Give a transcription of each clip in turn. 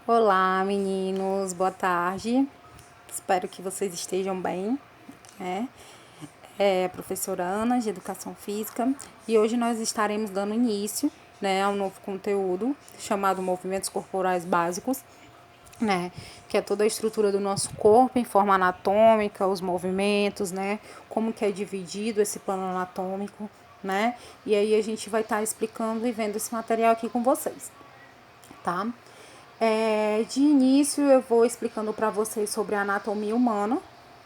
Olá, meninos, boa tarde. Espero que vocês estejam bem, né? É a professora Ana, de Educação Física, e hoje nós estaremos dando início, né, a um novo conteúdo chamado Movimentos Corporais Básicos, né, que é toda a estrutura do nosso corpo em forma anatômica, os movimentos, né, como que é dividido esse plano anatômico, né? E aí a gente vai estar explicando e vendo esse material aqui com vocês, tá? De início, eu vou explicando para vocês sobre a anatomia humana,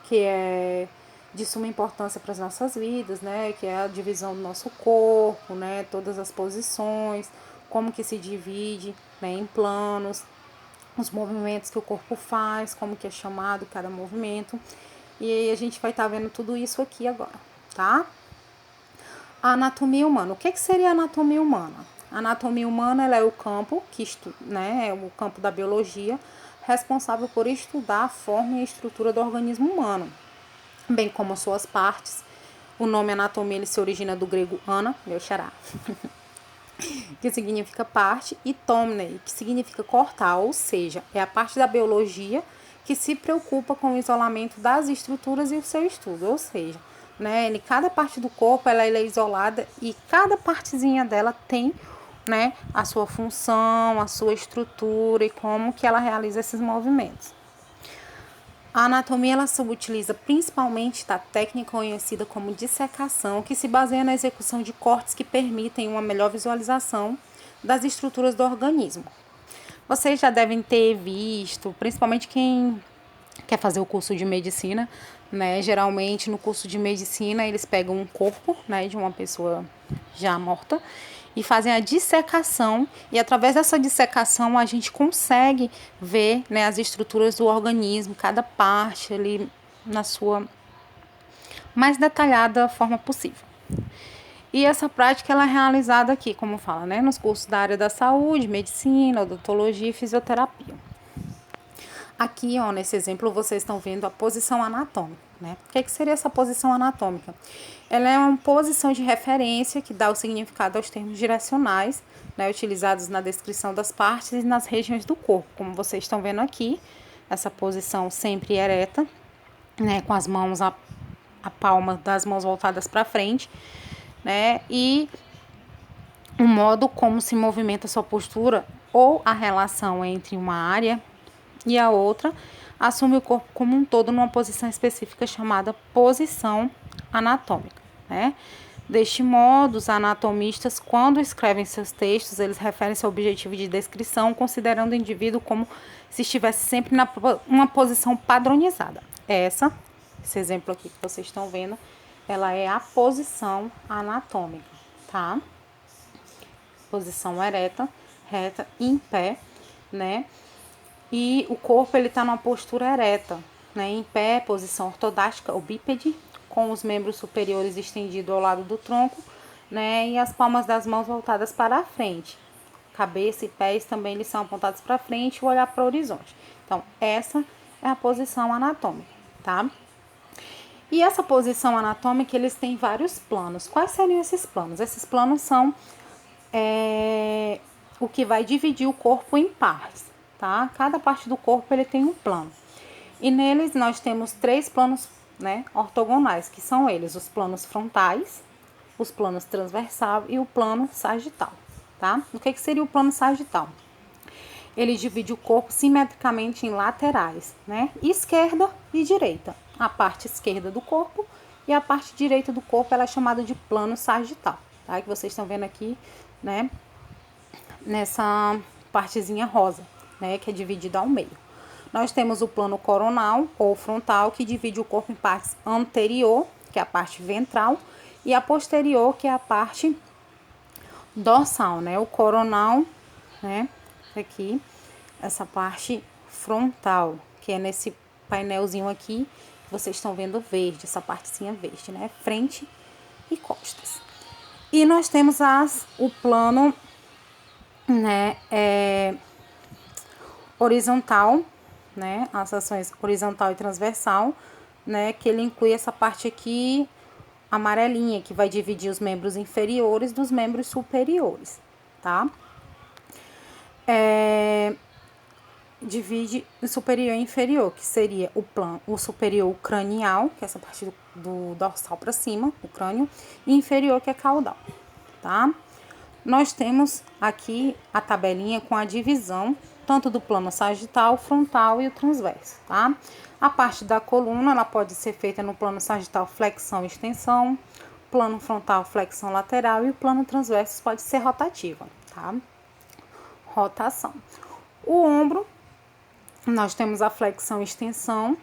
que é de suma importância para as nossas vidas, né? Que é a divisão do nosso corpo, né? Todas as posições, como que se divide, né? Em planos, os movimentos que o corpo faz, como que é chamado cada movimento. E aí a gente vai estar vendo tudo isso aqui agora, tá? A anatomia humana. O que seria a anatomia humana? A anatomia humana ela é o campo é o campo da biologia responsável por estudar a forma e a estrutura do organismo humano, bem como as suas partes. O nome anatomia ele se origina do grego ana, meu xará, que significa parte, e tomnei, que significa cortar, ou seja, é a parte da biologia que se preocupa com o isolamento das estruturas e o seu estudo, ou seja, né, cada parte do corpo ela é isolada e cada partezinha dela tem, né, a sua função, a sua estrutura e como que ela realiza esses movimentos. A anatomia ela subutiliza principalmente da técnica conhecida como dissecação, que se baseia na execução de cortes que permitem uma melhor visualização das estruturas do organismo. Vocês já devem ter visto, principalmente quem quer fazer o curso de medicina, né? Geralmente no curso de medicina eles pegam um corpo, né, de uma pessoa já morta e fazem a dissecação, e através dessa dissecação a gente consegue ver, né, as estruturas do organismo, cada parte ali na sua mais detalhada forma possível. E essa prática ela é realizada aqui, como fala, né, nos cursos da área da saúde, medicina, odontologia e fisioterapia. Aqui, ó, nesse exemplo, vocês estão vendo a posição anatômica, né? O que seria essa posição anatômica? Ela é uma posição de referência que dá o significado aos termos direcionais, né, utilizados na descrição das partes e nas regiões do corpo. Como vocês estão vendo aqui, essa posição sempre ereta, né, com as mãos, a palma das mãos voltadas para frente, né, e o modo como se movimenta a sua postura ou a relação entre uma área e a outra assume o corpo como um todo numa posição específica chamada posição anatômica, né? Deste modo, os anatomistas, quando escrevem seus textos, eles referem-se ao objetivo de descrição, considerando o indivíduo como se estivesse sempre uma posição padronizada. Esse exemplo aqui que vocês estão vendo, ela é a posição anatômica, tá? Posição ereta, reta, em pé, né? E o corpo ele está numa postura ereta, né? Em pé, posição ortodástica ou bípede, com os membros superiores estendidos ao lado do tronco, né? E as palmas das mãos voltadas para a frente. Cabeça e pés também eles são apontados para frente e o olhar para o horizonte. Então, essa é a posição anatômica, tá? E essa posição anatômica, eles têm vários planos. Quais seriam esses planos? Esses planos são o que vai dividir o corpo em partes, tá? Cada parte do corpo ele tem um plano. E neles nós temos 3 planos, né, ortogonais, que são eles, os planos frontais, os planos transversal e o plano sagital, tá? O que seria o plano sagital? Ele divide o corpo simetricamente em laterais, né? Esquerda e direita. A parte esquerda do corpo e a parte direita do corpo ela é chamada de plano sagital, tá? Que vocês estão vendo aqui, né? Nessa partezinha rosa, né? Que é dividida ao meio. Nós temos o plano coronal ou frontal, que divide o corpo em partes anterior, que é a parte ventral, e a posterior, que é a parte dorsal, né? O coronal, né? Aqui, essa parte frontal, que é nesse painelzinho aqui, que vocês estão vendo verde, essa partezinha verde, né? Frente e costas. E nós temos o plano, né? Horizontal, né? As ações horizontal e transversal, né? Que ele inclui essa parte aqui amarelinha, que vai dividir os membros inferiores dos membros superiores, tá? divide o superior e inferior, que seria o superior cranial, que é essa parte do dorsal para cima, o crânio, e inferior, que é caudal, tá? Nós temos aqui a tabelinha com a divisão, tanto do plano sagital, frontal e o transverso, tá? A parte da coluna, ela pode ser feita no plano sagital, flexão e extensão, plano frontal, flexão lateral, e o plano transverso pode ser rotativa, tá? Rotação. O ombro, nós temos a flexão e extensão,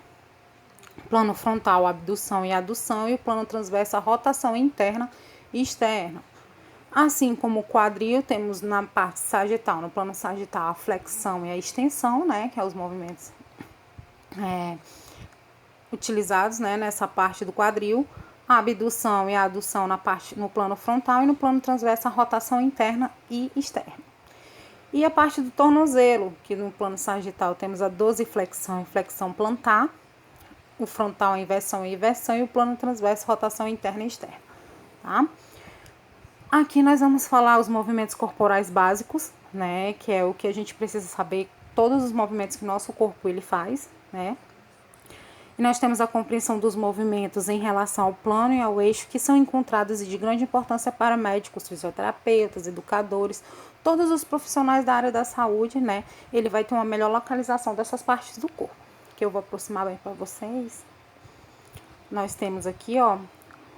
plano frontal, abdução e adução, e o plano transverso, a rotação interna e externa. Assim como o quadril, temos na parte sagital, no plano sagital, a flexão e a extensão, né, que é os movimentos utilizados, né, nessa parte do quadril, a abdução e a adução no plano frontal, e no plano transverso, a rotação interna e externa. E a parte do tornozelo, que no plano sagital temos a dorsiflexão e flexão plantar, o frontal, a inversão e inversão, e o plano transverso, rotação interna e externa, tá? Aqui nós vamos falar os movimentos corporais básicos, né, que é o que a gente precisa saber, todos os movimentos que o nosso corpo ele faz, né? E nós temos a compreensão dos movimentos em relação ao plano e ao eixo, que são encontrados e de grande importância para médicos, fisioterapeutas, educadores, todos os profissionais da área da saúde, né? Ele vai ter uma melhor localização dessas partes do corpo, que eu vou aproximar bem para vocês. Nós temos aqui, ó,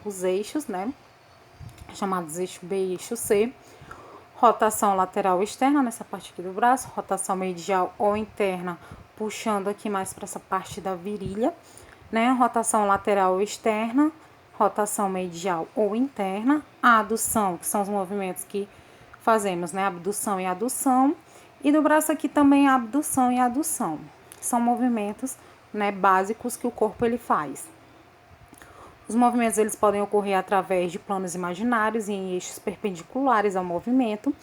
os eixos, né? Chamados eixo B e eixo C. Rotação lateral externa, nessa parte aqui do braço, rotação medial ou interna, puxando aqui mais para essa parte da virilha, né? Rotação lateral externa, rotação medial ou interna, a adução, que são os movimentos que fazemos, né? Abdução e adução, e do braço aqui também a abdução e adução. São movimentos, né, básicos que o corpo ele faz. Os movimentos eles podem ocorrer através de planos imaginários e em eixos perpendiculares ao movimento,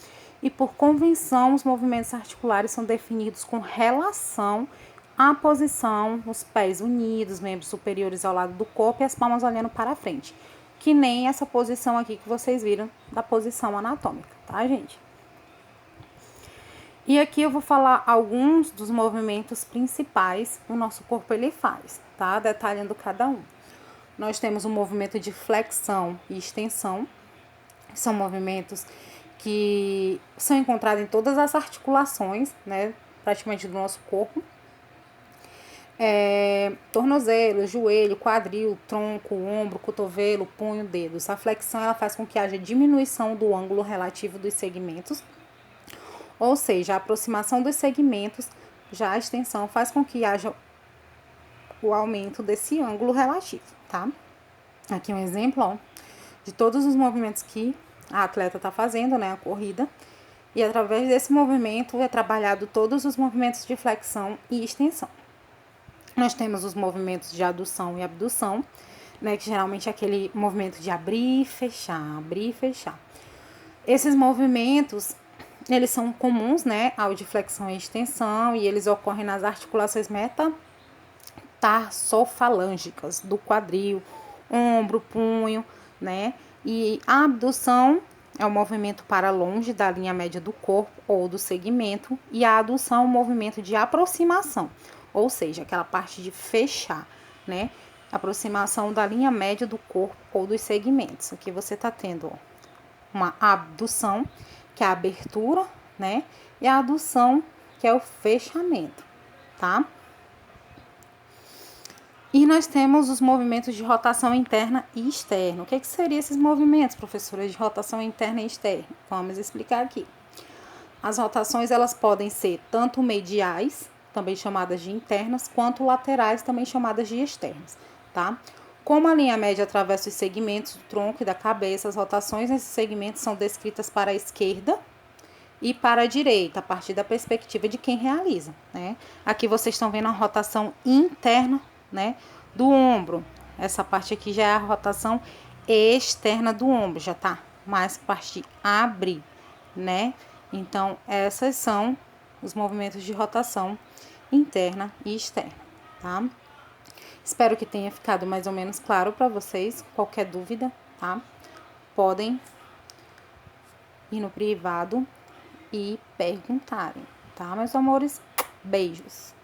e por convenção os movimentos articulares são definidos com relação à posição, os pés unidos, membros superiores ao lado do corpo e as palmas olhando para frente, que nem essa posição aqui que vocês viram da posição anatômica, tá, gente? E aqui eu vou falar alguns dos movimentos principais que o nosso corpo ele faz, tá? Detalhando cada um. Nós temos o movimento de flexão e extensão, que são movimentos que são encontrados em todas as articulações, né, praticamente do nosso corpo. Tornozelo, joelho, quadril, tronco, ombro, cotovelo, punho, dedos. A flexão ela faz com que haja diminuição do ângulo relativo dos segmentos, ou seja, a aproximação dos segmentos. Já a extensão faz com que haja o aumento desse ângulo relativo, tá? Aqui um exemplo, ó, de todos os movimentos que a atleta tá fazendo, né, a corrida. E através desse movimento é trabalhado todos os movimentos de flexão e extensão. Nós temos os movimentos de adução e abdução, né, que geralmente é aquele movimento de abrir e fechar, abrir e fechar. Esses movimentos, eles são comuns, né, ao de flexão e extensão, e eles ocorrem nas articulações metatarsofalángicas do quadril, ombro, punho, né? E a abdução é o movimento para longe da linha média do corpo ou do segmento, e a adução é o movimento de aproximação, ou seja, aquela parte de fechar, né? Aproximação da linha média do corpo ou dos segmentos. Aqui você tá tendo, ó, uma abdução, que é a abertura, né? E a adução, que é o fechamento, tá? E nós temos os movimentos de rotação interna e externa. O que seriam esses movimentos, professora, de rotação interna e externa? Vamos explicar aqui. As rotações, elas podem ser tanto mediais, também chamadas de internas, quanto laterais, também chamadas de externas, tá? Como a linha média atravessa os segmentos do tronco e da cabeça, as rotações nesses segmentos são descritas para a esquerda e para a direita, a partir da perspectiva de quem realiza, né? Aqui vocês estão vendo a rotação interna, né, do ombro. Essa parte aqui já é a rotação externa do ombro, já tá mais parte de abrir, né? Então, essas são os movimentos de rotação interna e externa, tá? Espero que tenha ficado mais ou menos claro para vocês. Qualquer dúvida, tá? Podem ir no privado e perguntarem, tá, meus amores? Beijos!